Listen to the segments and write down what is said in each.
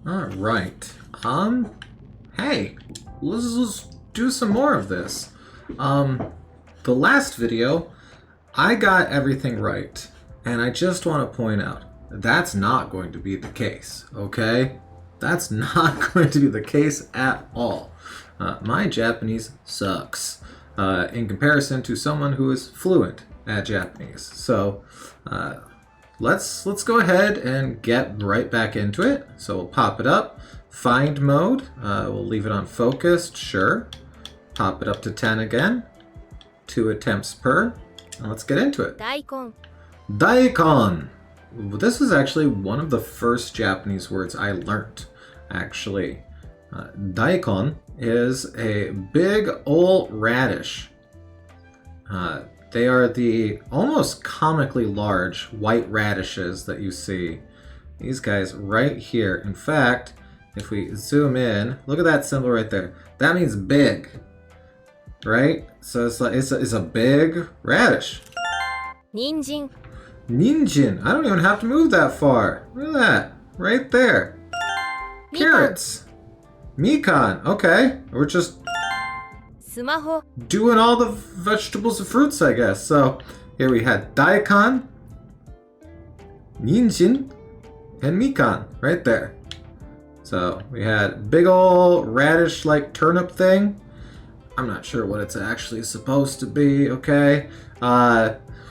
All right. Hey, let's do some more of this. The last video, I got everything right, and I just want to point out that's not going to be the case, okay? That's not going to be the case at all. My Japanese sucks in comparison to someone who is fluent at Japanese. So, let's go ahead and get right back into it. So we'll pop it up. Find mode. We'll leave it on focused. Sure. Pop it up to 10 again. 2 attempts per. And let's get into it. Daikon. Daikon. This is actually one of the first Japanese words I learnt, actually. Daikon is a big old radish. They are the almost comically large white radishes that you see. These guys right here. In fact, if we zoom in, look at that symbol right there. That means big, right? So it's a big radish. Ninjin. Ninjin. I don't even have to move that far. Look at that. Right there. Mikan. Carrots. Mikan. Okay. We're just Sumaho. doing all the vegetables and fruits, I guess. So here we had daikon, ninjin, and mikan right there. So we had big old radish-like turnip thing. I'm not sure what it's actually supposed to be, okay?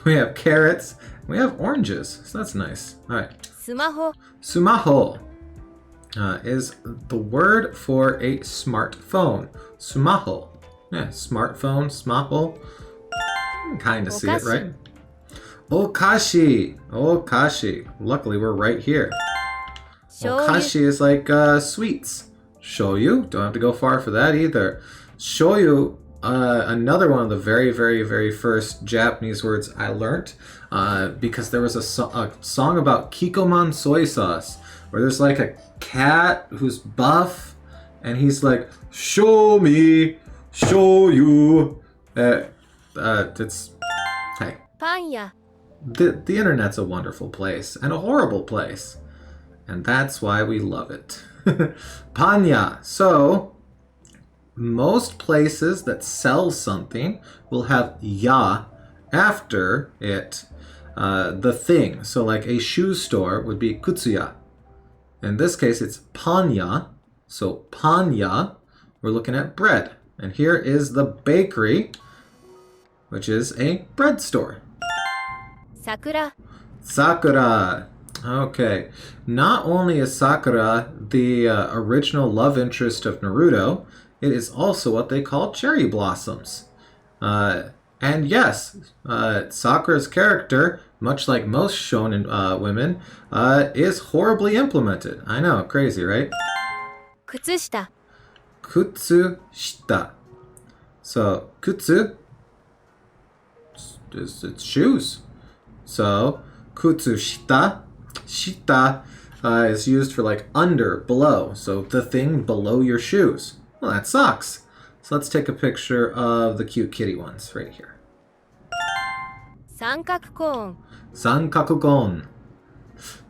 We have carrots. We have oranges, so that's nice. All right. Sumaho. Sumaho is the word for a smartphone. Sumaho. Yeah, smartphone, smaho. You can kind of see it, right? Okashi. Okashi. Luckily, we're right here. Shoyu. Okashi is like sweets. Shoyu. Don't have to go far for that either. Shoyu, another one of the very, very, very first Japanese words I learnt because there was a song about Kikkoman soy sauce where there's like a cat who's buff and he's like, show me, show you. It's, hey. Panya. The internet's a wonderful place and a horrible place. And that's why we love it. Panya. So, most places that sell something will have ya after it, the thing. So like a shoe store would be kutsuya. In this case, it's panya. So panya, we're looking at bread. And here is the bakery, which is a bread store. Sakura. Sakura. Okay. Not only is Sakura the original love interest of Naruto, it is also what they call cherry blossoms. And yes, Sakura's character, much like most shonen women, is horribly implemented. I know, crazy, right? Kutsushita. Kutsushita. So, kutsu is it's shoes. So, kutsushita. Shita is used for like under, below. So, the thing below your shoes. Well, that sucks. So let's take a picture of the cute kitty ones right here. Sankakukon. Sankakukon.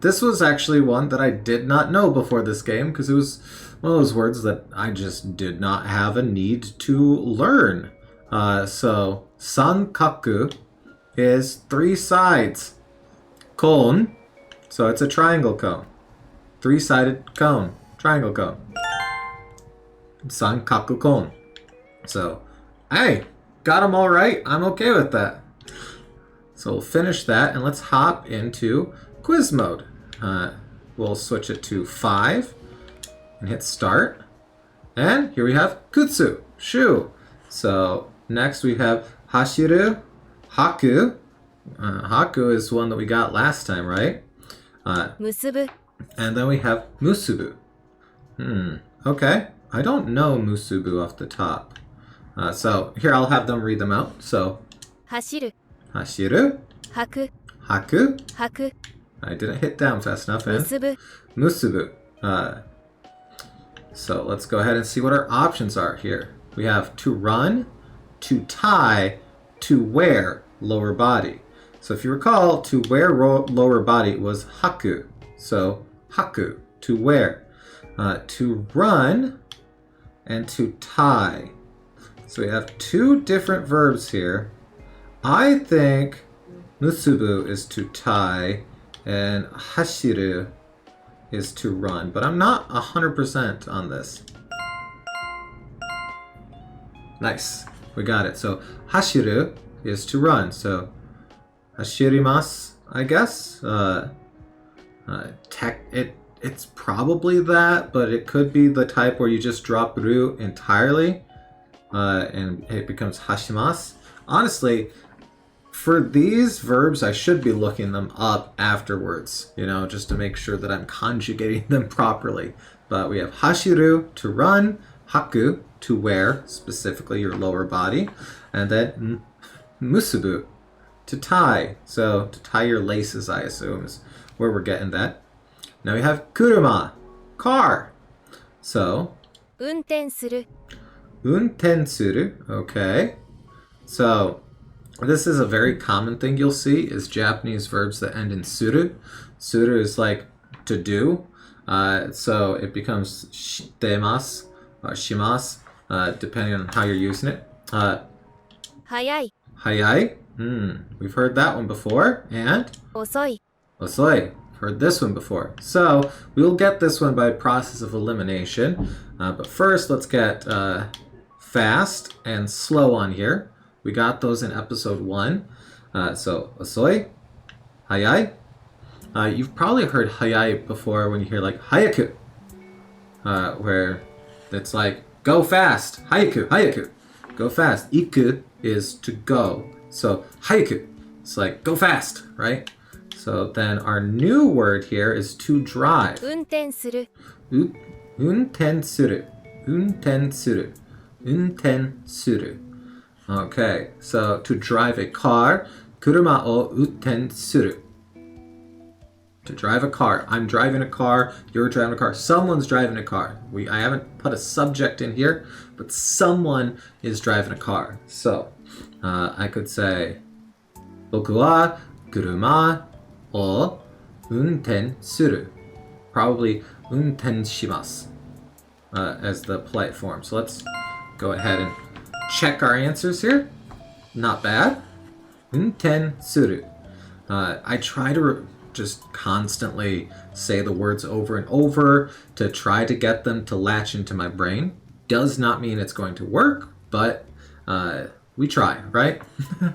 This was actually one that I did not know before this game because it was one of those words that I just did not have a need to learn. So sankaku is 3 sides. Kon, so it's a triangle cone. 3-sided cone. Triangle cone. Sankaku kon. So, hey, got them all right. I'm okay with that. So we'll finish that and let's hop into quiz mode. We'll switch it to 5 and hit start. And here we have kutsu, shoe. So next we have hashiru, haku. Haku is one that we got last time, right? Musubu. And then we have musubu. Okay. I don't know musubu off the top. So here I'll have them read them out. So, Hashiru. hashiru, Haku. haku. Haku. I didn't hit down fast enough. And Musubu. musubu. So let's go ahead and see what our options are here. We have to run, to tie, to wear lower body. So if you recall, to wear lower body was haku. So haku, to wear. to run, and to tie. So we have two different verbs here. I think musubu is to tie and hashiru is to run, but I'm not 100% on this. Nice, we got it. So hashiru is to run. So hashirimasu, I guess. It's probably that, but it could be the type where you just drop ru entirely, and it becomes hashimasu. Honestly, for these verbs, I should be looking them up afterwards, just to make sure that I'm conjugating them properly. But we have hashiru, to run, haku, to wear, specifically your lower body, and then musubu, to tie. So to tie your laces, I assume, is where we're getting that. Now we have kuruma, car. So 運転する untensuru, okay. So this is a very common thing you'll see is Japanese verbs that end in suru. Suru is like to do. So it becomes shitemasu or shimasu, depending on how you're using it. 早い Hayai, we've heard that one before. And 遅い osoi, heard this one before. So we'll get this one by process of elimination. But first, let's get fast and slow on here. We got those in episode 1. So osoi, hayai. You've probably heard hayai before when you hear like hayaku, where it's like go fast, hayaku, hayaku, go fast. Iku is to go, so hayaku, it's like go fast, right? So then our new word here is to drive. 運転する Untensuru, untensuru, untensuru. Okay, so to drive a car, kuruma o untensuru. To drive a car. I'm driving a car, you're driving a car, someone's driving a car. I haven't put a subject in here, but someone is driving a car. So, I could say, boku wa kuruma o unten suru. Probably unten shimasu, as the polite form. So let's go ahead and check our answers here. Not bad. Unten suru. I try to just constantly say the words over and over to try to get them to latch into my brain. Does not mean it's going to work, but we try, right? All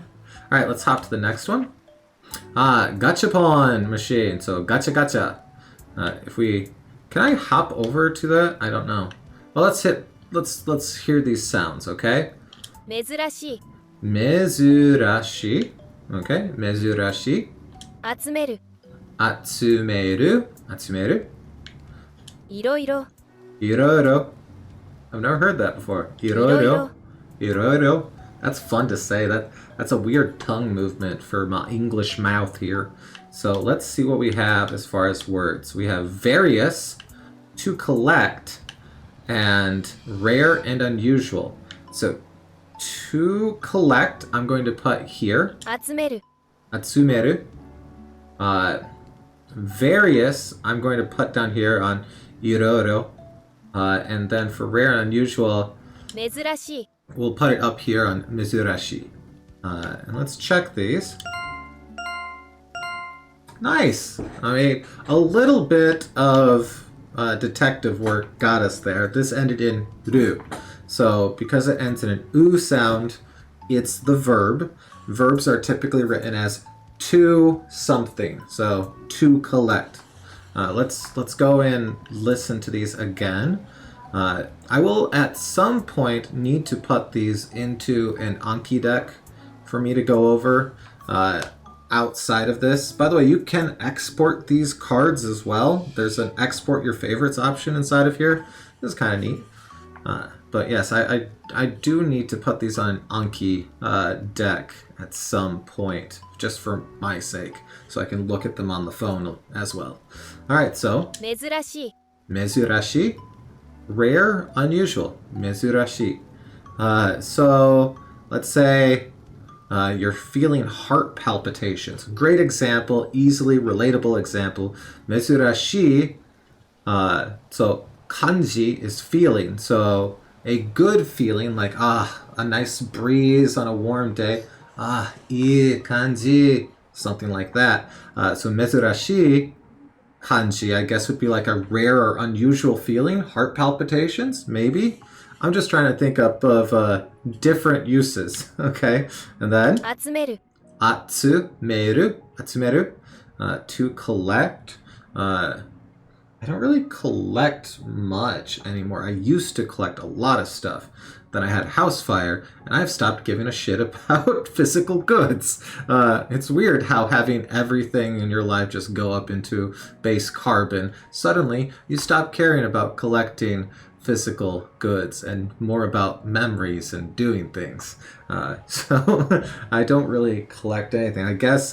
right, let's hop to the next one. Gachapon machine. So gacha gacha. Can I hop over to that? I don't know. Well, let's hear these sounds, okay? 珍しい Mezurashi. Okay, mezurashi. 集める Atsumeru. Atsumeru. いろいろ Iroro. I've never heard that before. Iroro. Iroro. That's fun to say. That's a weird tongue movement for my English mouth here. So let's see what we have as far as words. We have various, to collect, and rare and unusual. So to collect, I'm going to put here. 集める Atsumeru. Various, I'm going to put down here on iroro. And then for rare and unusual, 珍しい we'll put it up here on mizurashi. And let's check these. Nice! I mean, a little bit of detective work got us there. This ended in ru. So because it ends in an u sound, it's the verb. Verbs are typically written as to something. So to collect. Let's go and listen to these again. I will at some point need to put these into an Anki deck for me to go over outside of this. By the way, you can export these cards as well. There's an export your favorites option inside of here. This is kind of neat. But yes, I do need to put these on an Anki deck at some point, just for my sake, so I can look at them on the phone as well. Alright, so 珍しい mezurashi, rare, unusual. Mezurashi. So let's say you're feeling heart palpitations. Great example, easily relatable example. Mezurashi. So kanji is feeling. So a good feeling, like a nice breeze on a warm day. Ii kanji, something like that. So mezurashi kanji, I guess, would be like a rare or unusual feeling. Heart palpitations, maybe. I'm just trying to think up of different uses. Okay, and then 集める atsumeru, to collect. I don't really collect much anymore. I used to collect a lot of stuff. Then I had house fire, and I've stopped giving a shit about physical goods. It's weird how having everything in your life just go up into base carbon, suddenly you stop caring about collecting physical goods and more about memories and doing things. So I don't really collect anything. I guess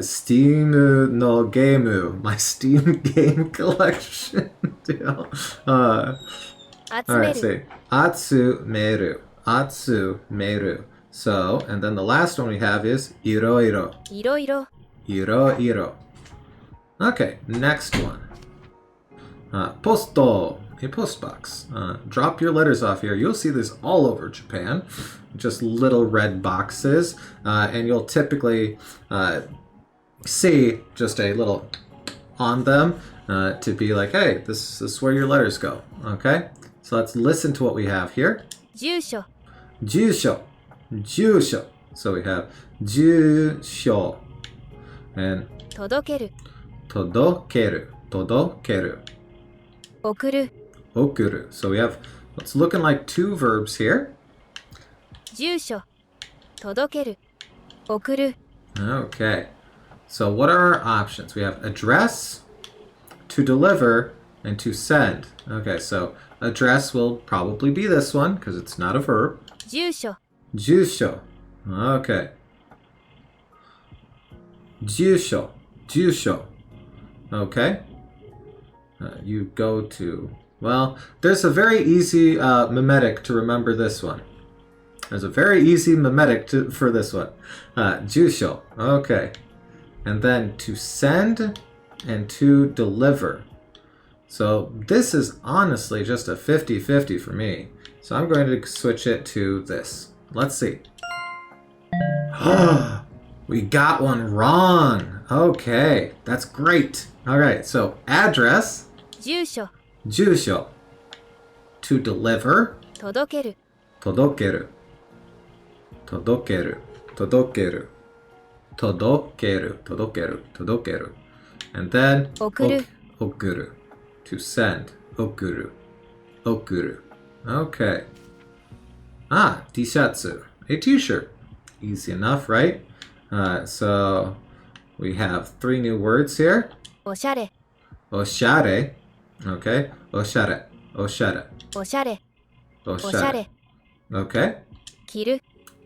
Steam no game, my Steam game collection. You know? 集 All め right, る see. Atsumeru. Atsumeru. So, and then the last one we have is iroiro. いろいろ Iroiro. Okay, next one. Posto. A post box. Drop your letters off here. You'll see this all over Japan. Just little red boxes. And you'll typically see just a little on them to be like, hey, this is where your letters go. Okay? So let's listen to what we have here. 住所 Jusho. Jusho. So we have jusho. And 届ける todokeru. Todokeru. 送る Okuru. So we have what's looking like two verbs here. 住所届ける送る Okay. So what are our options? We have address, to deliver, and to send. Okay, so address will probably be this one because it's not a verb. 住所 Jusho. Okay. Jusho. Jusho. Okay. You go to... Well, there's a very easy mimetic to remember this one. There's a very easy mimetic for this one. Jusho. Okay. And then to send and to deliver. So this is honestly just a 50-50 for me. So I'm going to switch it to this. Let's see. We got one wrong. Okay, that's great. All right, so address, 住所 jusho. To deliver, 届ける todokeru. Todokeru. Todokeru. Todokeru. Todokeru. Todokeru. And then 送る okuru. To send. Okuru. Okuru. Okay. Tishatsu. A t-shirt. Easy enough, right? So we have three new words here. おしゃれ Oshare. Okay. Oshare. Oshare. おしゃれ Oshare. おしゃれ Okay. 着る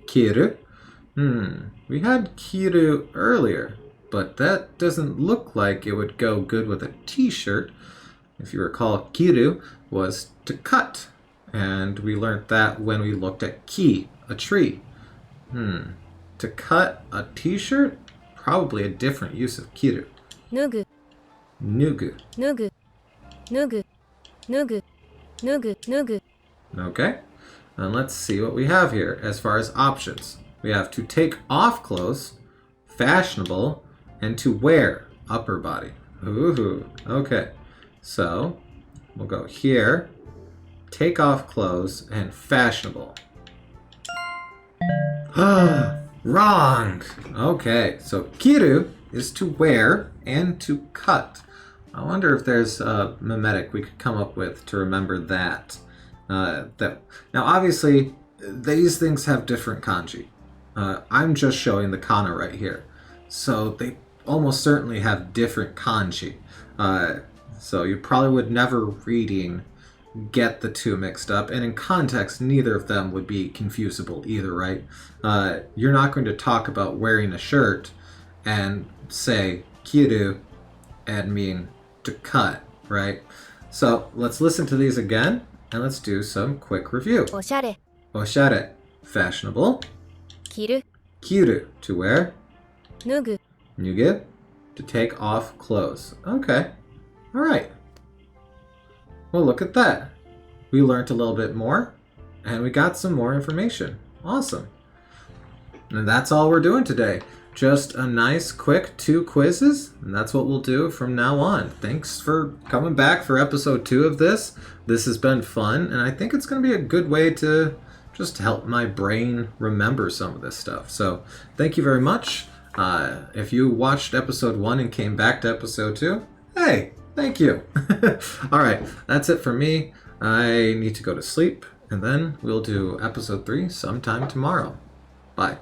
Kiru. We had kiru earlier, but that doesn't look like it would go good with a t-shirt. If you recall, kiru was to cut. And we learned that when we looked at ki, a tree. To cut a t-shirt? Probably a different use of kiru. 脱ぐ Nugu. 脱ぐ脱ぐ脱ぐ脱ぐ脱ぐ Okay. And let's see what we have here as far as options. We have to take off clothes, fashionable, and to wear, upper body. Ooh, okay. So we'll go here, take off clothes, and fashionable. Wrong. Okay, so kiru is to wear and to cut. I wonder if there's a mimetic we could come up with to remember that. Now, obviously, these things have different kanji. I'm just showing the kana right here. So they almost certainly have different kanji. So you probably would never reading get the two mixed up. And in context, neither of them would be confusable either, right? You're not going to talk about wearing a shirt and say kiru and mean to cut, right? So let's listen to these again and let's do some quick review. おしゃれ Oshare, fashionable. 着る Kiru, to wear. 脱ぐ Nuge, to take off clothes. Okay. All right. Well, look at that. We learned a little bit more, and we got some more information. Awesome. And that's all we're doing today. Just a nice, quick 2 quizzes, and that's what we'll do from now on. Thanks for coming back for episode 2 of this. This has been fun, and I think it's going to be a good way to just help my brain remember some of this stuff. So thank you very much. If you watched episode 1 and came back to episode 2, hey, thank you. All right, that's it for me. I need to go to sleep, and then we'll do episode 3 sometime tomorrow. Bye.